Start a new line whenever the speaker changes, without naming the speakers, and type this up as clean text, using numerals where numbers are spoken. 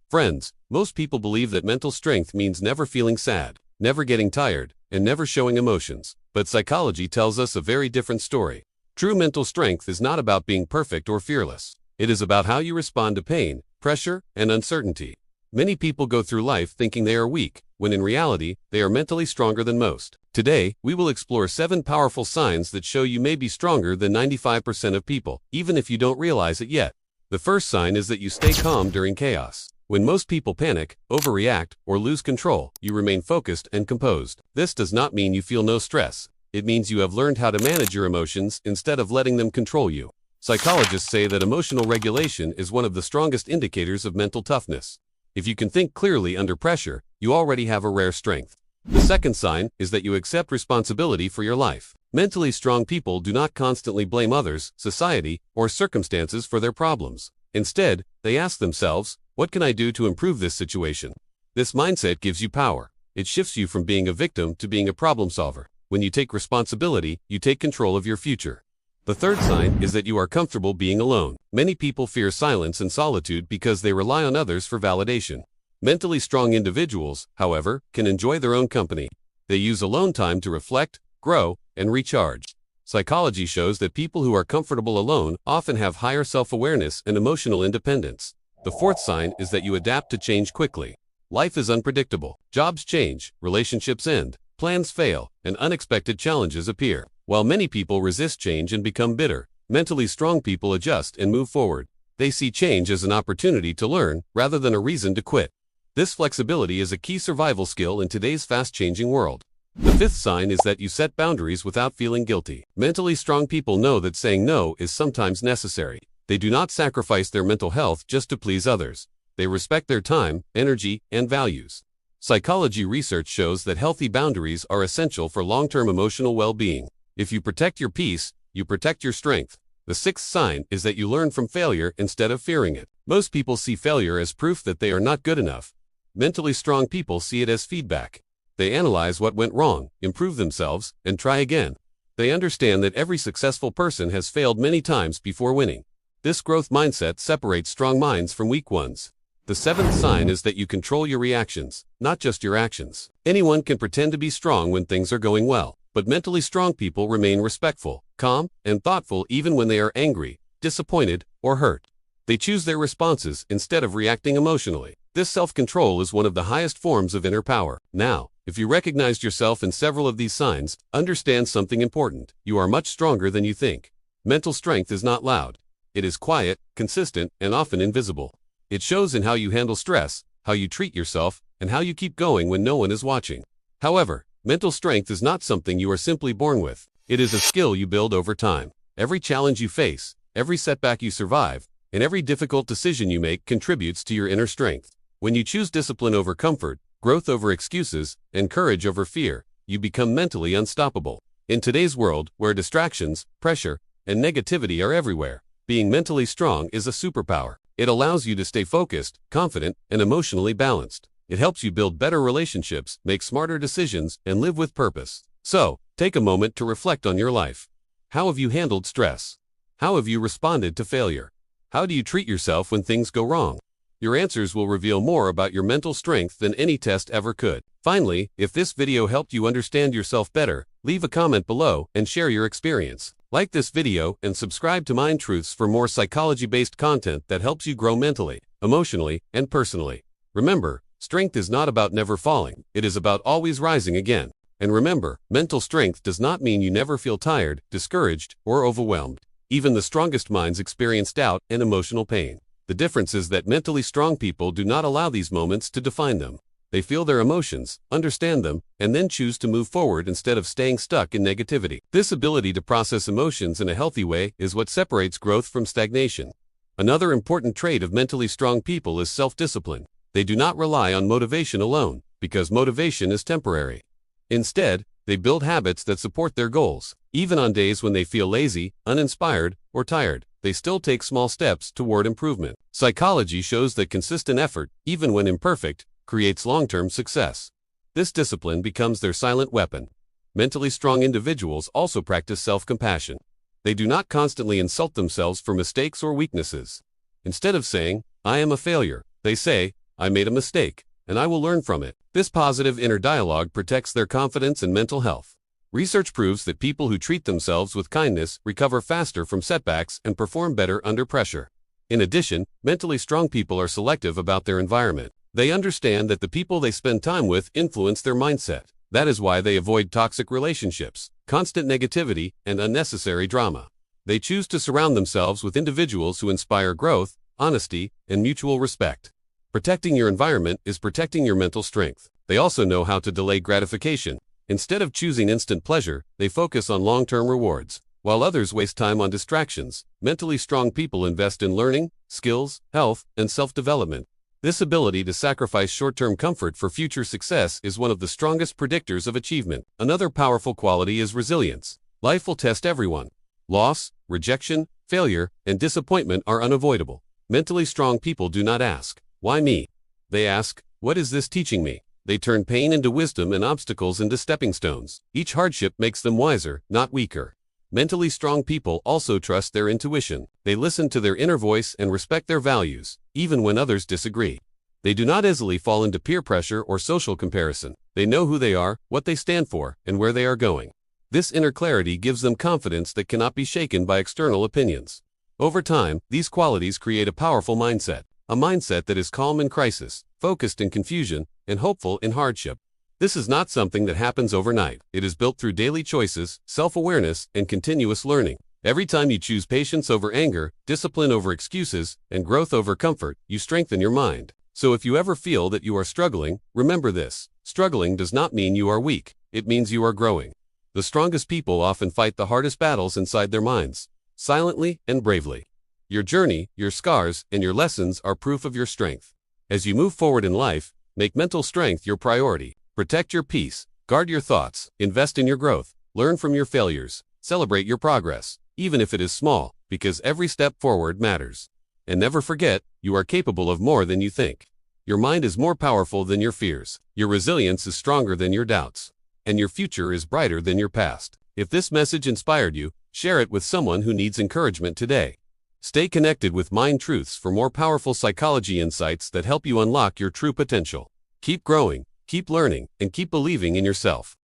Friends, most people believe that mental strength means never feeling sad, never getting tired, and never showing emotions. But psychology tells us a very different story. True mental strength is not about being perfect or fearless. It is about how you respond to pain, pressure, and uncertainty. Many people go through life thinking they are weak, when in reality, they are mentally stronger than most. Today, we will explore 7 powerful signs that show you may be stronger than 95% of people, even if you don't realize it yet. The first sign is that you stay calm during chaos. When most people panic, overreact, or lose control, you remain focused and composed. This does not mean you feel no stress. It means you have learned how to manage your emotions instead of letting them control you. Psychologists say that emotional regulation is one of the strongest indicators of mental toughness. If you can think clearly under pressure, you already have a rare strength. The second sign is that you accept responsibility for your life. Mentally strong people do not constantly blame others, society, or circumstances for their problems. Instead, they ask themselves, what can I do to improve this situation? This mindset gives you power. It shifts you from being a victim to being a problem solver. When you take responsibility, you take control of your future. The third sign is that you are comfortable being alone. Many people fear silence and solitude because they rely on others for validation. Mentally strong individuals, however, can enjoy their own company. They use alone time to reflect, grow, and recharge. Psychology shows that people who are comfortable alone often have higher self-awareness and emotional independence. The fourth sign is that you adapt to change quickly. Life is unpredictable. Jobs change, relationships end, plans fail, and unexpected challenges appear. While many people resist change and become bitter, mentally strong people adjust and move forward. They see change as an opportunity to learn rather than a reason to quit. This flexibility is a key survival skill in today's fast-changing world. The fifth sign is that you set boundaries without feeling guilty. Mentally strong people know that saying no is sometimes necessary. They do not sacrifice their mental health just to please others. They respect their time, energy, and values. Psychology research shows that healthy boundaries are essential for long-term emotional well-being. If you protect your peace, you protect your strength. The sixth sign is that you learn from failure instead of fearing it. Most people see failure as proof that they are not good enough. Mentally strong people see it as feedback. They analyze what went wrong, improve themselves, and try again. They understand that every successful person has failed many times before winning. This growth mindset separates strong minds from weak ones. The seventh sign is that you control your reactions, not just your actions. Anyone can pretend to be strong when things are going well, but mentally strong people remain respectful, calm, and thoughtful even when they are angry, disappointed, or hurt. They choose their responses instead of reacting emotionally. This self-control is one of the highest forms of inner power. Now, if you recognized yourself in several of these signs, understand something important. You are much stronger than you think. Mental strength is not loud. It is quiet, consistent, and often invisible. It shows in how you handle stress, how you treat yourself, and how you keep going when no one is watching. However, mental strength is not something you are simply born with. It is a skill you build over time. Every challenge you face, every setback you survive, and every difficult decision you make contributes to your inner strength. When you choose discipline over comfort, growth over excuses, and courage over fear, you become mentally unstoppable. In today's world, where distractions, pressure, and negativity are everywhere, being mentally strong is a superpower. It allows you to stay focused, confident, and emotionally balanced. It helps you build better relationships, make smarter decisions, and live with purpose. So, take a moment to reflect on your life. How have you handled stress? How have you responded to failure? How do you treat yourself when things go wrong? Your answers will reveal more about your mental strength than any test ever could. Finally, if this video helped you understand yourself better, leave a comment below and share your experience. Like this video and subscribe to Mind Truths for more psychology-based content that helps you grow mentally, emotionally, and personally. Remember, strength is not about never falling. It is about always rising again. And remember, mental strength does not mean you never feel tired, discouraged, or overwhelmed. Even the strongest minds experience doubt and emotional pain. The difference is that mentally strong people do not allow these moments to define them. They feel their emotions, understand them, and then choose to move forward instead of staying stuck in negativity. This ability to process emotions in a healthy way is what separates growth from stagnation. Another important trait of mentally strong people is self-discipline. They do not rely on motivation alone, because motivation is temporary. Instead, they build habits that support their goals. Even on days when they feel lazy, uninspired, or tired, they still take small steps toward improvement. Psychology shows that consistent effort, even when imperfect, creates long-term success. This discipline becomes their silent weapon. Mentally strong individuals also practice self-compassion. They do not constantly insult themselves for mistakes or weaknesses. Instead of saying, "I am a failure," they say, I made a mistake, and I will learn from it. This positive inner dialogue protects their confidence and mental health. Research proves that people who treat themselves with kindness recover faster from setbacks and perform better under pressure. In addition, mentally strong people are selective about their environment. They understand that the people they spend time with influence their mindset. That is why they avoid toxic relationships, constant negativity, and unnecessary drama. They choose to surround themselves with individuals who inspire growth, honesty, and mutual respect. Protecting your environment is protecting your mental strength. They also know how to delay gratification. Instead of choosing instant pleasure, they focus on long-term rewards. While others waste time on distractions, mentally strong people invest in learning, skills, health, and self-development. This ability to sacrifice short-term comfort for future success is one of the strongest predictors of achievement. Another powerful quality is resilience. Life will test everyone. Loss, rejection, failure, and disappointment are unavoidable. Mentally strong people do not ask, "Why me?" They ask, "What is this teaching me?" They turn pain into wisdom and obstacles into stepping stones. Each hardship makes them wiser, not weaker. Mentally strong people also trust their intuition. They listen to their inner voice and respect their values, even when others disagree. They do not easily fall into peer pressure or social comparison. They know who they are, what they stand for, and where they are going. This inner clarity gives them confidence that cannot be shaken by external opinions. Over time, these qualities create a powerful mindset, a mindset that is calm in crisis, focused in confusion, and hopeful in hardship. This is not something that happens overnight. It is built through daily choices, self-awareness, and continuous learning. Every time you choose patience over anger, discipline over excuses, and growth over comfort, you strengthen your mind. So if you ever feel that you are struggling, remember this: struggling does not mean you are weak. It means you are growing. The strongest people often fight the hardest battles inside their minds, silently and bravely. Your journey, your scars, and your lessons are proof of your strength. As you move forward in life, make mental strength your priority. Protect your peace, guard your thoughts, invest in your growth, learn from your failures, celebrate your progress, even if it is small, because every step forward matters. And never forget, you are capable of more than you think. Your mind is more powerful than your fears, your resilience is stronger than your doubts, and your future is brighter than your past. If this message inspired you, share it with someone who needs encouragement today. Stay connected with Mind Truths for more powerful psychology insights that help you unlock your true potential. Keep growing, keep learning, and keep believing in yourself.